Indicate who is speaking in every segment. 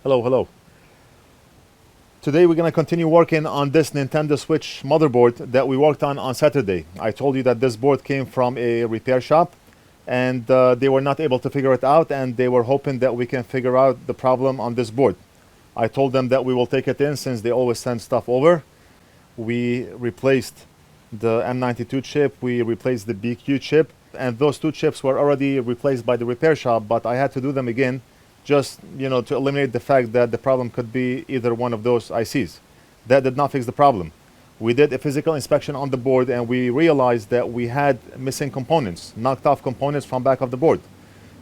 Speaker 1: Hello, hello. Today we're going to continue working on this Nintendo Switch motherboard that we worked on Saturday. I told you that this board came from a repair shop and they were not able to figure it out, and they were hoping that we can figure out the problem on this board. I told them that we will take it in since they always send stuff over. We replaced the M92 chip, we replaced the BQ chip, and those two chips were already replaced by the repair shop, but I had to do them again just, to eliminate the fact that the problem could be either one of those ICs. That did not fix the problem. We did a physical inspection on the board and we realized that we had missing components, knocked off components from back of the board.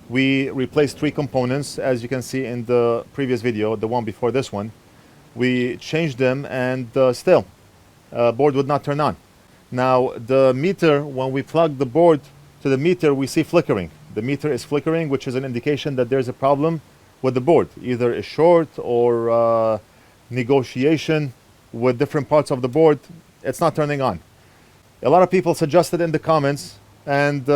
Speaker 1: We replaced 3 components, as you can see in the previous video, the one before this one. We changed them and still, board would not turn on. Now the meter, when we plug the board to the meter, we see flickering. The meter is flickering, which is an indication that there's a problem with the board, either a short or negotiation with different parts of the board. It's not turning on. A lot of people suggested in the comments, and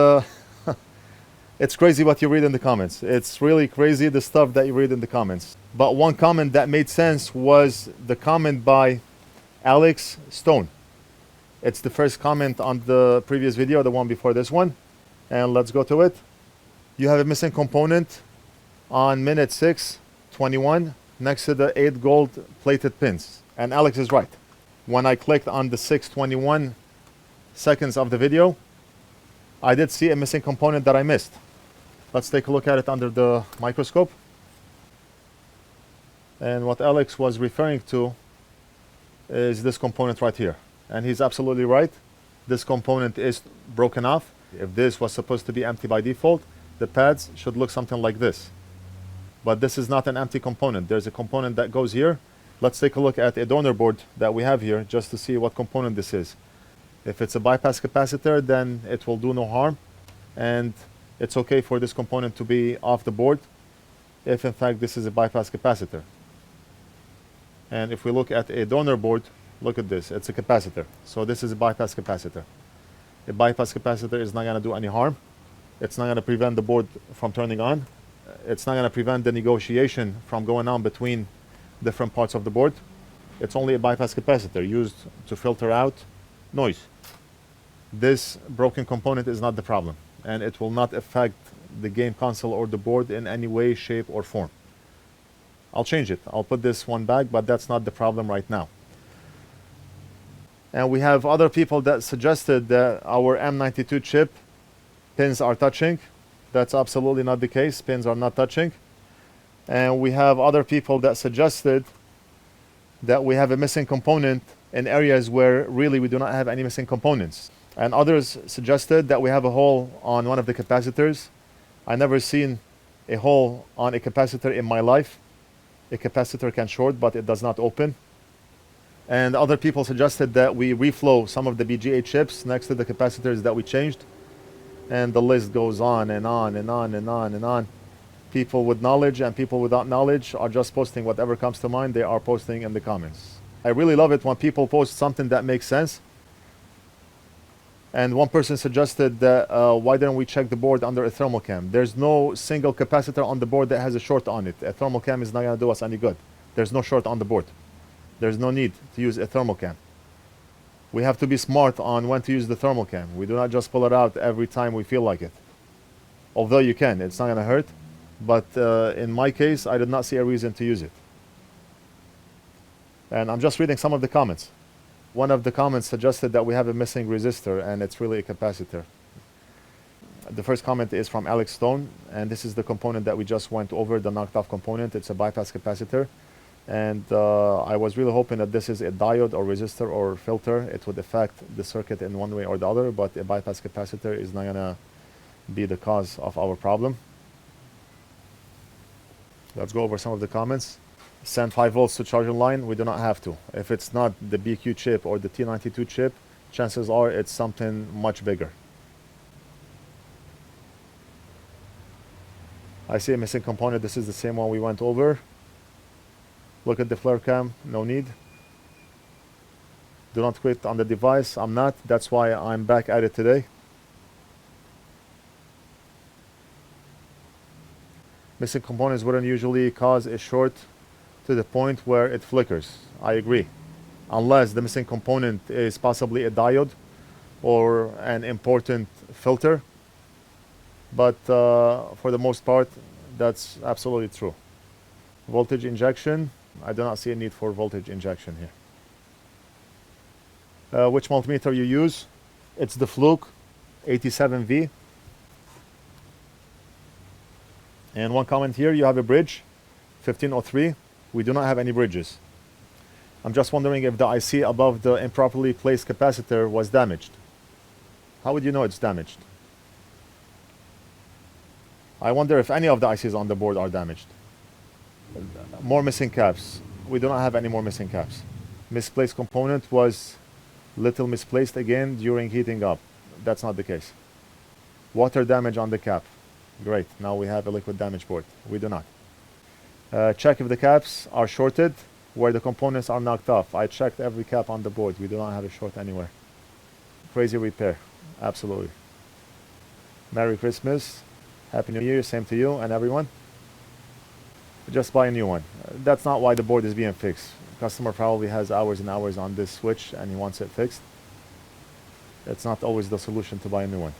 Speaker 1: it's crazy what you read in the comments. It's really crazy, the stuff that you read in the comments. But one comment that made sense was the comment by Alex Stone. It's the first comment on the previous video, the one before this one. And let's go to it. You have a missing component on minute 6:21 next to the 8 gold plated pins. And Alex is right. When I clicked on the 6:21 seconds of the video, I did see a missing component that I missed. Let's take a look at it under the microscope. And what Alex was referring to is this component right here. And he's absolutely right. This component is broken off. If this was supposed to be empty by default, the pads should look something like this. But this is not an empty component. There's a component that goes here. Let's take a look at a donor board that we have here just to see what component this is. If it's a bypass capacitor, then it will do no harm. And it's okay for this component to be off the board if in fact this is a bypass capacitor. And if we look at a donor board, look at this. It's a capacitor. So this is a bypass capacitor. A bypass capacitor is not going to do any harm. It's not going to prevent the board from turning on. It's not going to prevent the negotiation from going on between different parts of the board. It's only a bypass capacitor used to filter out noise. This broken component is not the problem, and it will not affect the game console or the board in any way, shape, or form. I'll change it. I'll put this one back, but that's not the problem right now. And we have other people that suggested that our M92 chip pins are touching. That's absolutely not the case. Pins are not touching. And we have other people that suggested that we have a missing component in areas where really we do not have any missing components. And others suggested that we have a hole on one of the capacitors. I never seen a hole on a capacitor in my life. A capacitor can short, but it does not open. And other people suggested that we reflow some of the BGA chips next to the capacitors that we changed. And the list goes on and on and on and on and on. People with knowledge and people without knowledge are just posting whatever comes to mind. They are posting in the comments. I really love it when people post something that makes sense. And one person suggested that why didn't we check the board under a thermal cam? There's no single capacitor on the board that has a short on it. A thermal cam is not going to do us any good. There's no short on the board. There's no need to use a thermal cam. We have to be smart on when to use the thermal cam. We do not just pull it out every time we feel like it. Although you can, it's not going to hurt. But in my case, I did not see a reason to use it. And I'm just reading some of the comments. One of the comments suggested that we have a missing resistor and it's really a capacitor. The first comment is from Alex Stone, and this is the component that we just went over, the knocked off component. It's a bypass capacitor. And I was really hoping that this is a diode or resistor or filter. It would affect the circuit in one way or the other, but a bypass capacitor is not going to be the cause of our problem. Let's go over some of the comments. Send 5 volts to charging line. We do not have to. If it's not the BQ chip or the T92 chip, chances are it's something much bigger. I see a missing component. This is the same one we went over. Look at the flare cam, no need. Do not quit on the device. I'm not. That's why I'm back at it today. Missing components wouldn't usually cause a short to the point where it flickers. I agree. Unless the missing component is possibly a diode or an important filter. But for the most part, that's absolutely true. Voltage injection, I do not see a need for voltage injection here. Which multimeter you use? It's the Flux 87V. And one comment here, you have a bridge, 1503. We do not have any bridges. I'm just wondering if the IC above the improperly placed capacitor was damaged. How would you know it's damaged? I wonder if any of the ICs on the board are damaged. More missing caps. We do not have any more missing caps. Misplaced component was little misplaced again during heating up. That's not the case. Water damage on the cap. Great, now we have a liquid damage board. We do not. Check if the caps are shorted where the components are knocked off. I checked every cap on the board. We do not have a short anywhere. Crazy repair. Absolutely. Merry Christmas. Happy New Year. Same to you and everyone. Just buy a new one. That's not why the board is being fixed. Customer probably has hours and hours on this switch and he wants it fixed. It's not always the solution to buy a new one.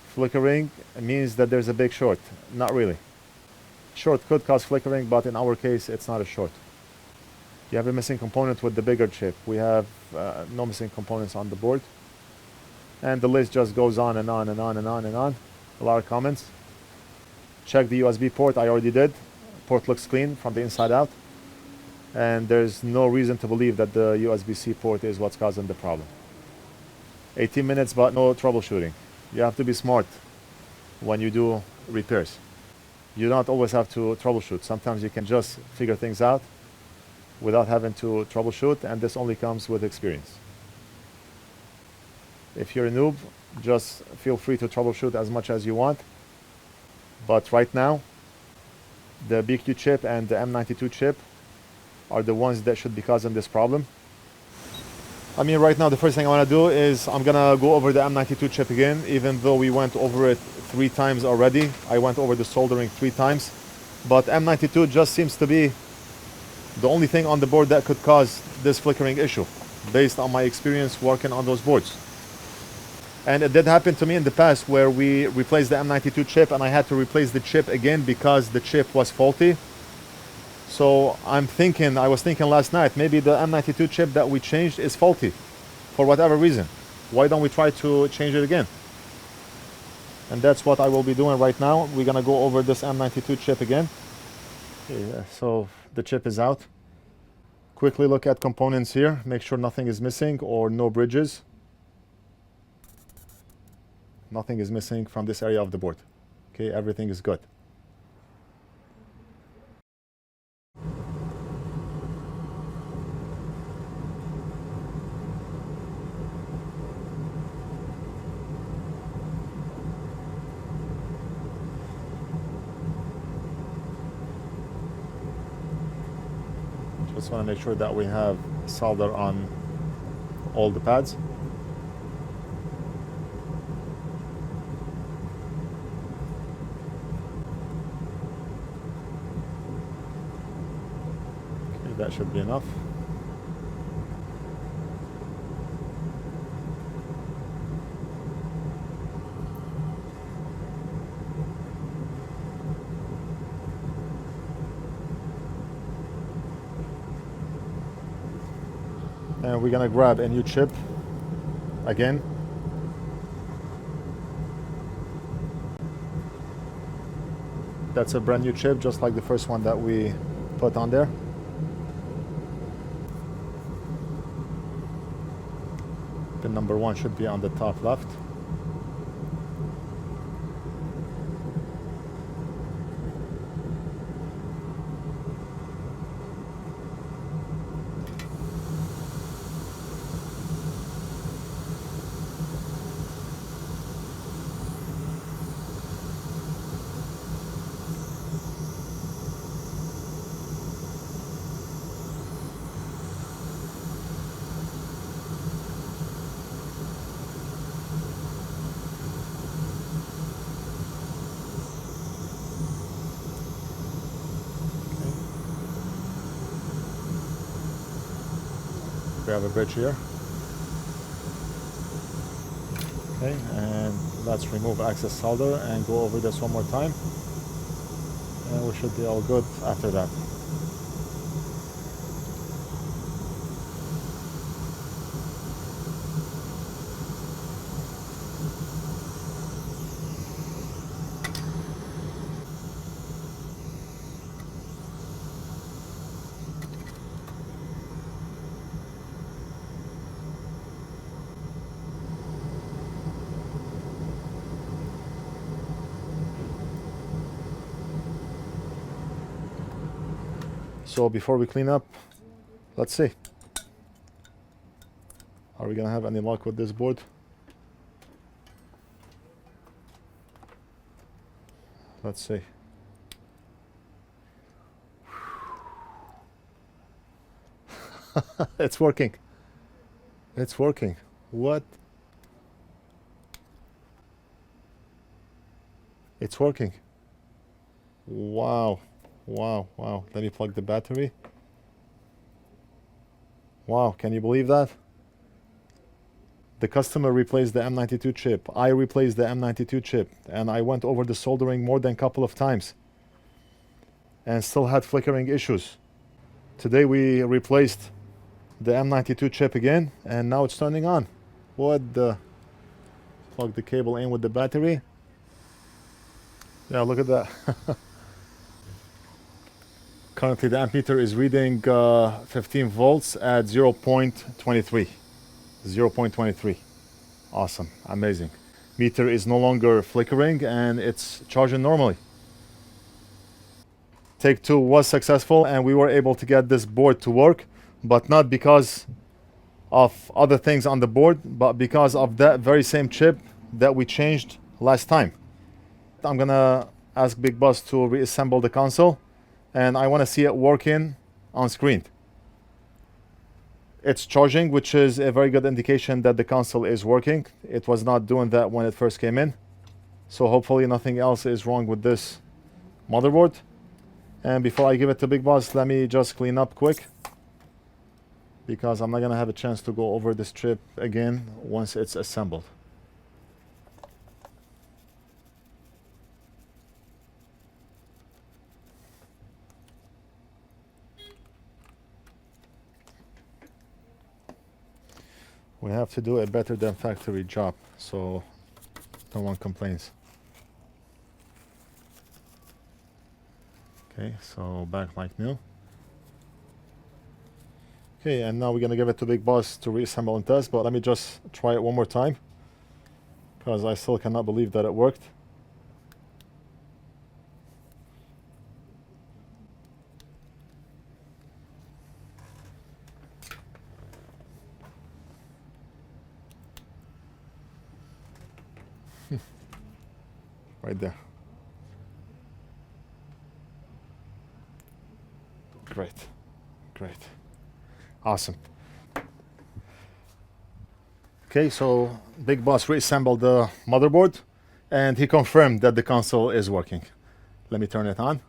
Speaker 1: Flickering means that there's a big short. Not really. Short could cause flickering, but in our case, it's not a short. You have a missing component with the bigger chip. We have no missing components on the board. And the list just goes on and on and on and on and on. A lot of comments. Check the USB port. I already did. Port looks clean from the inside out. And there's no reason to believe that the USB-C port is what's causing the problem. 18 minutes, but no troubleshooting. You have to be smart when you do repairs. You don't always have to troubleshoot. Sometimes you can just figure things out without having to troubleshoot, and this only comes with experience. If you're a noob, just feel free to troubleshoot as much as you want. But right now, the BQ chip and the M92 chip are the ones that should be causing this problem. I mean, right now, the first thing I want to do is I'm going to go over the M92 chip again, even though we went over it 3 times already. I went over the soldering 3 times. But M92 just seems to be the only thing on the board that could cause this flickering issue, based on my experience working on those boards. And it did happen to me in the past where we replaced the M92 chip and I had to replace the chip again because the chip was faulty. So I was thinking last night, maybe the M92 chip that we changed is faulty for whatever reason. Why don't we try to change it again? And that's what I will be doing right now. We're gonna go over this M92 chip again. Yeah, so the chip is out. Quickly look at components here. Make sure nothing is missing or no bridges. Nothing is missing from this area of the board. Okay, everything is good. Just want to make sure that we have solder on all the pads. Okay, that should be enough. And we're gonna grab a new chip again. That's a brand new chip, just like the first one that we put on there. Pin number 1 should be on the top left. We have a bridge here. Okay, and let's remove excess solder and go over this one more time. And we should be all good after that. So before we clean up, let's see. Are we gonna have any luck with this board? Let's see. It's working. It's working. What? It's working. Wow. Wow, wow. Let me plug the battery. Wow, can you believe that? The customer replaced the M92 chip. I replaced the M92 chip. And I went over the soldering more than a couple of times. And still had flickering issues. Today we replaced the M92 chip again. And now it's turning on. What the? Plug the cable in with the battery. Yeah, look at that. Currently the ammeter is reading 15 volts at 0.23. 0.23. Awesome, amazing. Meter is no longer flickering and it's charging normally. Take 2 was successful and we were able to get this board to work, but not because of other things on the board, but because of that very same chip that we changed last time. I'm gonna ask Big Boss to reassemble the console. And I want to see it working on screen. It's charging, which is a very good indication that the console is working. It was not doing that when it first came in. So hopefully nothing else is wrong with this motherboard. And before I give it to Big Boss, let me just clean up quick, because I'm not going to have a chance to go over this chip again once it's assembled. We have to do a better than factory job, so no one complains. Okay, so back like new. Okay, and now we're gonna give it to Big Boss to reassemble and test, but let me just try it one more time, because I still cannot believe that it worked. Right there. Great, great, awesome. Okay, so Big Boss reassembled the motherboard and he confirmed that the console is working. Let me turn it on.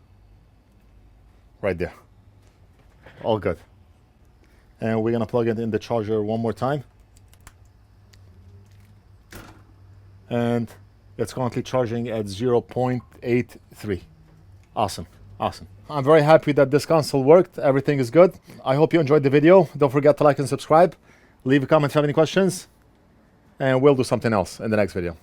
Speaker 1: Right there. All good. And we're gonna plug it in the charger one more time. And it's currently charging at 0.83. Awesome, awesome. I'm very happy that this console worked. Everything is good. I hope you enjoyed the video. Don't forget to like and subscribe. Leave a comment if you have any questions. And we'll do something else in the next video.